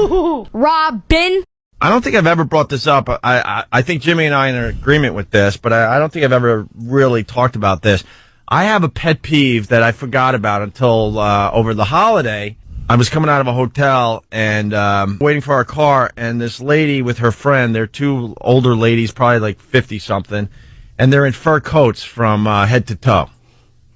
HooHooHooRobin. I don't think I've ever brought this up. I think Jimmy and I are in agreement with this, but I don't think I've ever really talked about this. I have a pet peeve that I forgot about until over the holiday. I was coming out of a hotel and waiting for our car, and this lady with her friend, they're two older ladies, probably like 50-something, and they're in fur coats from head to toe.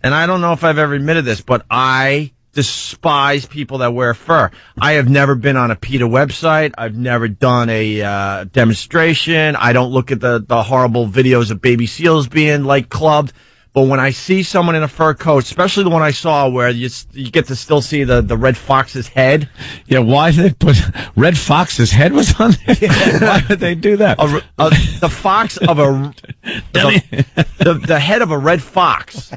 And I don't know if I've ever admitted this, but I despise people that wear fur. I have never been on a PETA website. I've never done a demonstration. I don't look at the horrible videos of baby seals being, like, clubbed. But when I see someone in a fur coat, especially the one I saw where you get to still see the red fox's head. Yeah, why did they put Red Fox's head was on there? Yeah. Why did they do that? The fox of a... the head of a red fox.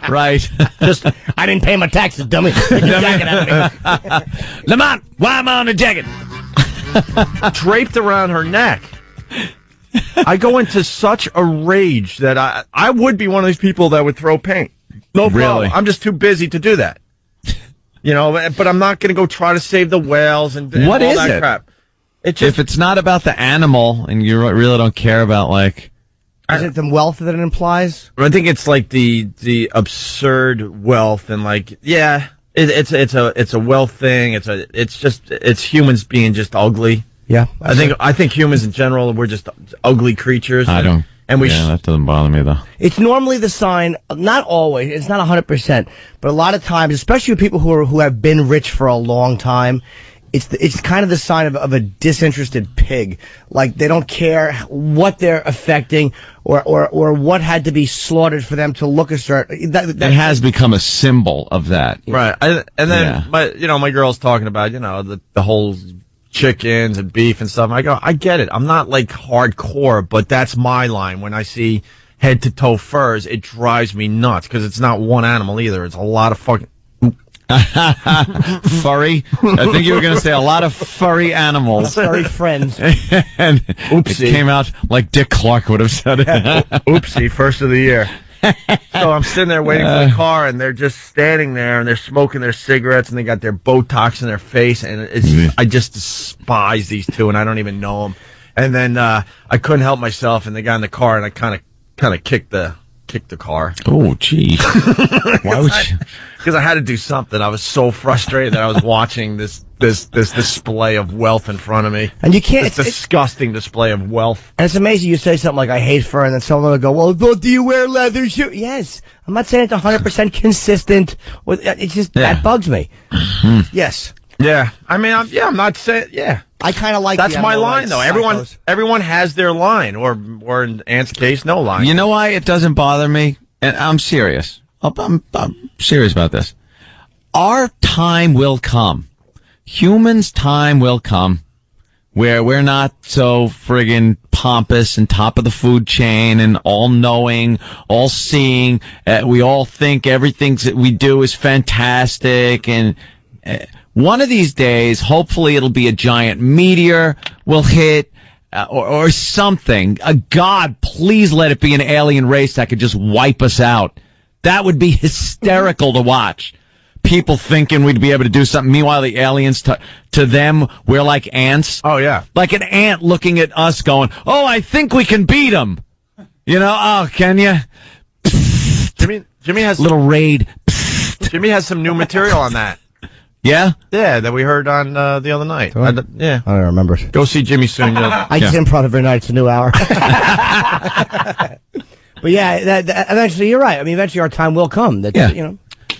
Right. Just, I didn't pay my taxes, dummy. Take the jacket out of me. Lamont, why am I on the jacket? Draped around her neck. I go into such a rage that I would be one of these people that would throw paint. No problem. Really? I'm just too busy to do that. You know, but I'm not going to go try to save the whales and what all is that it? crap. If it's not about the animal and you really don't care about, like... Is it the wealth that it implies? I think it's like the absurd wealth and, like, yeah, it's a wealth thing. It's humans being just ugly. Yeah, I think humans in general, we're just ugly creatures. That doesn't bother me, though. It's normally the sign, not always, it's not 100%, but a lot of times, especially with people who have been rich for a long time, it's kind of the sign of a disinterested pig. Like, they don't care what they're affecting or what had to be slaughtered for them to look a certain... It has become a symbol of that. Right. My girl's talking about, the whole... chickens and beef and stuff. I go, I get it. I'm not like hardcore, but that's my line. When I see head to toe furs, it drives me nuts because it's not one animal either. It's a lot of fucking furry. I think you were going to say a lot of furry animals. Furry friends. And oopsie. It came out like Dick Clark would have said it. Oopsie, first of the year. So I'm sitting there waiting for the car, and they're just standing there, and they're smoking their cigarettes, and they got their Botox in their face, and I just despise these two, and I don't even know them. And then I couldn't help myself, and they got in the car, and I kind of kicked the car. Oh, gee. Why would you? Because I had to do something. I was so frustrated that I was watching this display of wealth in front of me. And you can't... It's disgusting display of wealth. And it's amazing you say something like, I hate fur, and then someone will go, well, do you wear leather shoes? Yes. I'm not saying it's 100% consistent. It's just, that bugs me. Yes. Yeah. I mean, I'm not saying, yeah. I kind of like that's my line, though. Everyone has their line, or in Ant's case, no line. You know why it doesn't bother me? And I'm serious. I'm serious about this. Our time will come. Humans' time will come where we're not so friggin' pompous and top of the food chain and all-knowing, all-seeing. We all think everything that we do is fantastic. And one of these days, hopefully it'll be a giant meteor will hit or something. God, please let it be an alien race that could just wipe us out. That would be hysterical to watch. People thinking we'd be able to do something. Meanwhile, the aliens, to them, we're like ants. Oh, yeah. Like an ant looking at us going, oh, I think we can beat them. Oh, can you? Jimmy has... Little raid. Jimmy has some new material on that. Yeah? Yeah, that we heard on the other night. Yeah. I don't remember it. Go see Jimmy soon. I just improv every night. It's a new hour. But yeah, eventually you're right. I mean, eventually our time will come.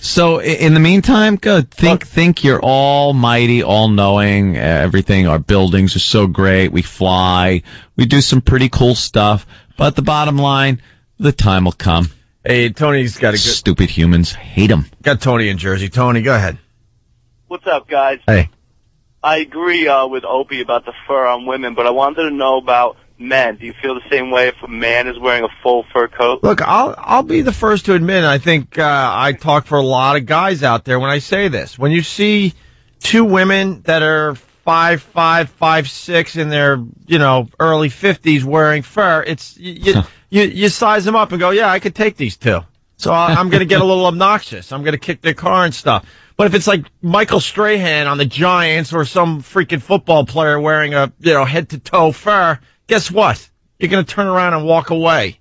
So in the meantime, good. Think you're almighty, all-knowing, everything. Our buildings are so great. We fly. We do some pretty cool stuff. But the bottom line, the time will come. Hey, Tony's got a good... Stupid humans. Hate them. Got Tony in Jersey. Tony, go ahead. What's up, guys? Hey. I agree with Opie about the fur on women, but I wanted to know about men. Do you feel the same way if a man is wearing a full fur coat? Look, I'll be the first to admit, I think I talk for a lot of guys out there when I say this. When you see two women that are 5'5", 5'6", in their early 50s wearing fur, it's you size them up and go, yeah, I could take these two. So I'm going to get a little obnoxious. I'm going to kick their car and stuff. But if it's like Michael Strahan on the Giants or some freaking football player wearing a, head to toe fur, guess what? You're going to turn around and walk away.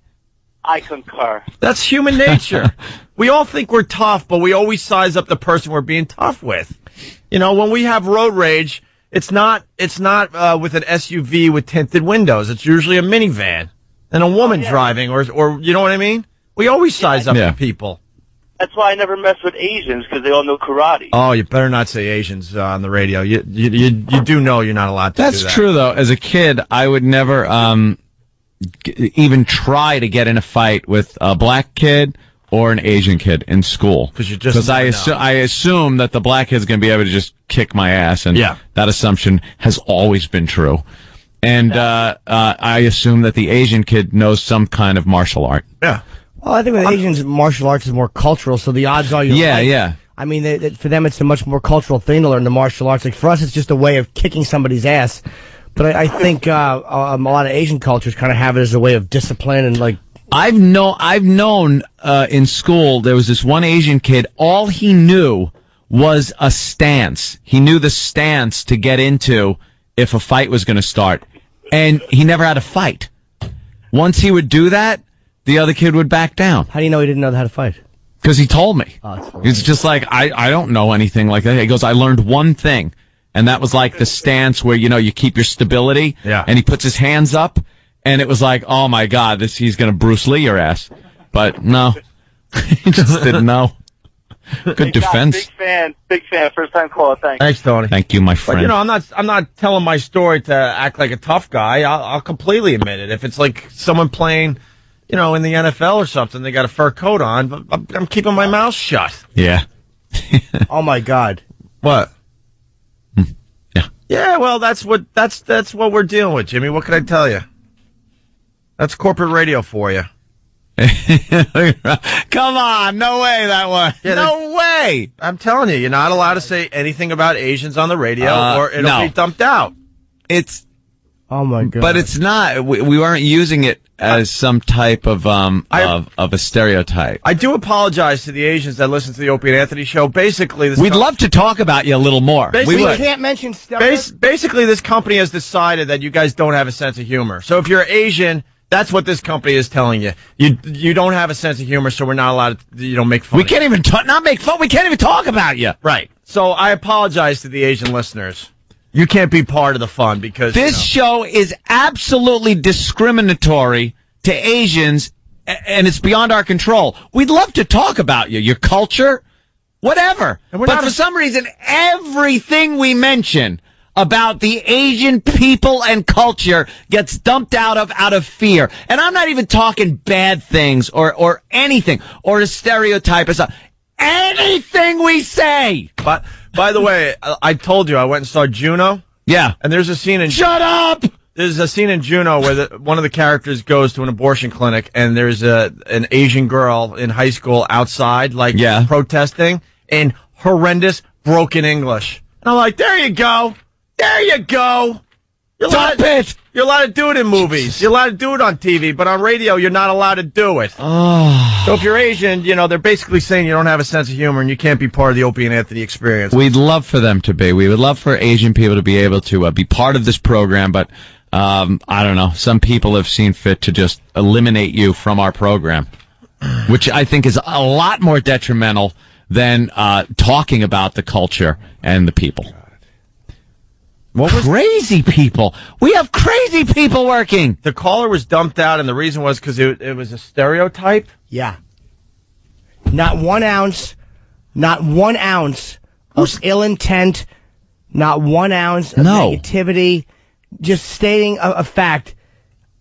I concur. That's human nature. We all think we're tough, but we always size up the person we're being tough with. When we have road rage, it's not with an SUV with tinted windows. It's usually a minivan and a woman driving, or you know what I mean? We always size up the people. That's why I never mess with Asians, because they all know karate. Oh, you better not say Asians on the radio. You do know you're not allowed to do that. That's true, though. As a kid, I would never even try to get in a fight with a black kid or an Asian kid in school. Because I assume that the black kid's going to be able to just kick my ass, and that assumption has always been true. And I assume that the Asian kid knows some kind of martial art. Yeah. Well, I think with Asians, martial arts is more cultural, so the odds are you're right. Yeah. I mean, for them, it's a much more cultural thing to learn the martial arts. Like, for us, it's just a way of kicking somebody's ass. But I think a lot of Asian cultures kind of have it as a way of discipline and, like... I've known in school, there was this one Asian kid, all he knew was a stance. He knew the stance to get into if a fight was going to start. And he never had a fight. Once he would do that, the other kid would back down. How do you know he didn't know how to fight? Because he told me. Oh, He's just like, I don't know anything like that. He goes, I learned one thing, and that was like the stance where, you keep your stability. Yeah. And he puts his hands up, and it was like, oh my God, he's going to Bruce Lee your ass. But no, he just didn't know. Good defense. Big fan. First time caller. Thanks, Tony. Thank you, my friend. But I'm not telling my story to act like a tough guy. I'll completely admit it. If it's like someone playing, in the NFL or something, they got a fur coat on, but I'm keeping my mouth shut. Yeah. Oh my God. What? Yeah. Yeah. Well, that's what we're dealing with, Jimmy. What can I tell you? That's corporate radio for you. Come on, no way that one. Yeah, no way. I'm telling you, you're not allowed to say anything about Asians on the radio, or it'll be dumped out. Oh my God. But it's not. We weren't using it as some type of a stereotype. I do apologize to the Asians that listen to the Opie and Anthony show. Basically, we'd love to talk about you a little more. We can't mention stuff. Basically, this company has decided that you guys don't have a sense of humor. So if you're Asian, that's what this company is telling you. You don't have a sense of humor, so we're not allowed to, make fun. We can't even not make fun. We can't even talk about you. Right. So I apologize to the Asian listeners. You can't be part of the fun because this show is absolutely discriminatory to Asians, and it's beyond our control. We'd love to talk about you, your culture, whatever. But for some reason, everything we mention about the Asian people and culture gets dumped out of fear. And I'm not even talking bad things or anything or a stereotype or something. Anything we say. But by the way, I told you I went and saw Juno. Yeah. And there's a scene in Shut up. There's a scene in Juno where one of the characters goes to an abortion clinic and there's an Asian girl in high school outside protesting in horrendous broken English. And I'm like, there you go. There you go. You're allowed to do it in movies. You're allowed to do it on TV, but on radio, you're not allowed to do it. Oh. So if you're Asian, they're basically saying you don't have a sense of humor and you can't be part of the Opie and Anthony experience. We'd love for them to be. We would love for Asian people to be able to be part of this program, but I don't know. Some people have seen fit to just eliminate you from our program, which I think is a lot more detrimental than talking about the culture and the people. Crazy people. We have crazy people working. The caller was dumped out, and the reason was because it was a stereotype? Yeah. Not 1 ounce of ill intent, not 1 ounce of negativity, just stating a fact.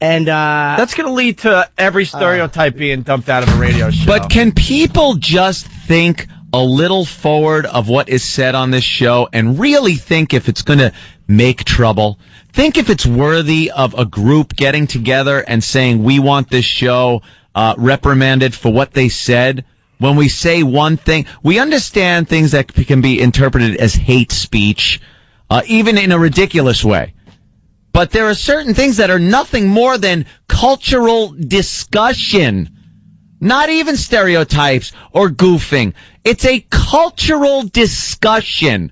And that's going to lead to every stereotype being dumped out of a radio show. But can people just think a little forward of what is said on this show and really think if it's going to make trouble? Think if it's worthy of a group getting together and saying we want this show reprimanded for what they said. When we say one thing, we understand things that can be interpreted as hate speech, even in a ridiculous way. But there are certain things that are nothing more than cultural discussion. Not even stereotypes or goofing. It's a cultural discussion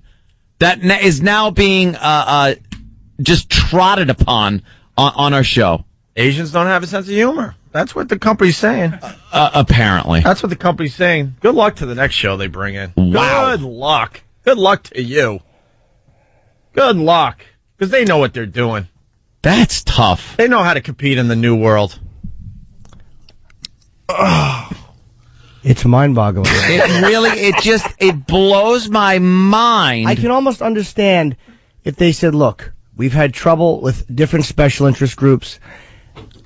that is now being just trotted upon on our show. Asians don't have a sense of humor. That's what the company's saying. Apparently. That's what the company's saying. Good luck to the next show they bring in. Wow. Good luck. Good luck to you. Good luck. Because they know what they're doing. That's tough. They know how to compete in the new world. It's mind-boggling. It blows my mind. I can almost understand if they said, look, we've had trouble with different special interest groups.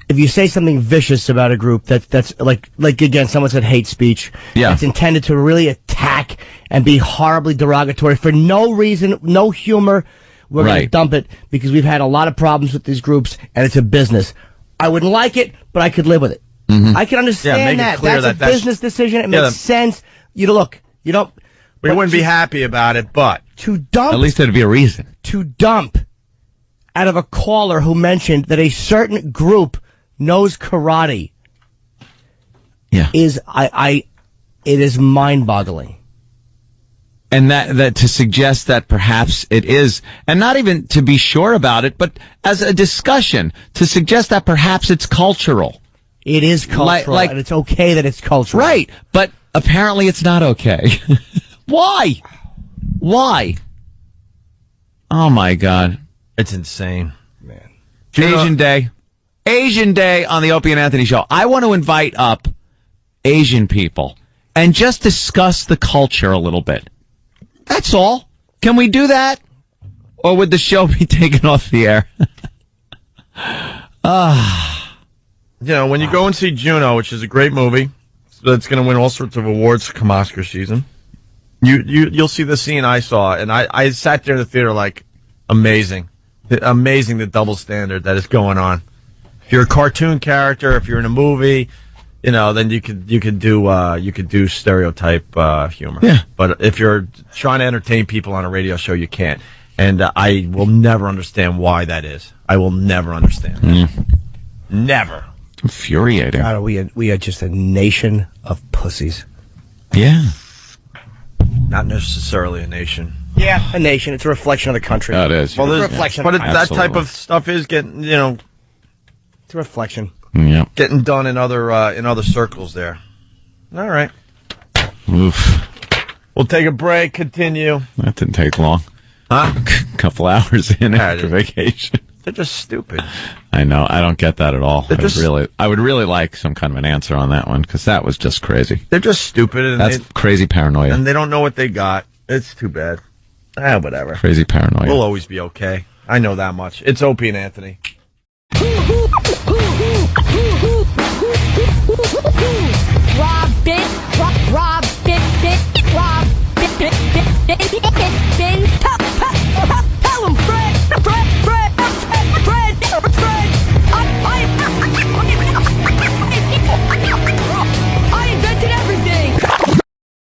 If you say something vicious about a group that's like again, someone said hate speech. Yeah. It's intended to really attack and be horribly derogatory for no reason, no humor. We're going to dump it because we've had a lot of problems with these groups and it's a business. I wouldn't like it, but I could live with it. Mm-hmm. I can understand that. That's a business decision. It makes sense. You don't. We wouldn't be happy about it, but to dump. At least there'd be a reason. To dump out of a caller who mentioned that a certain group knows karate. Yeah. It is mind-boggling. And that to suggest that perhaps it is, and not even to be sure about it, but as a discussion, to suggest that perhaps it's cultural. It is cultural, and it's okay that it's cultural. Right, but apparently it's not okay. Why? Oh, my God. it's insane. Man. Asian Day on the Opie and Anthony show. I want to invite up Asian people and just discuss the culture a little bit. That's all. Can we do that? Or would the show be taken off the air? When you go and see Juno, which is a great movie, that's going to win all sorts of awards come Oscar season, you'll see the scene I saw, and I sat there in the theater like, amazing the double standard that is going on. If you're a cartoon character, if you're in a movie, then you could do stereotype humor. Yeah. But if you're trying to entertain people on a radio show, you can't. And I will never understand why that is. I will never understand that. Never. Infuriating. God, we are just a nation of pussies. Yeah. Not necessarily a nation. Yeah, a nation. It's a reflection of the country. Oh, it is. Well, It's a reflection. but of that type of stuff is getting, It's a reflection. Yeah. getting done in other circles there. All right. Oof. We'll take a break. Continue. That didn't take long. Huh? Couple hours in after vacation. They're just stupid. I know. I don't get that at all. They're I would really like some kind of an answer on that one, because that was just crazy. They're just stupid. And That's crazy paranoia. And they don't know what they got. It's too bad. Whatever. Crazy paranoia. We'll always be okay. I know that much. It's Opie and Anthony.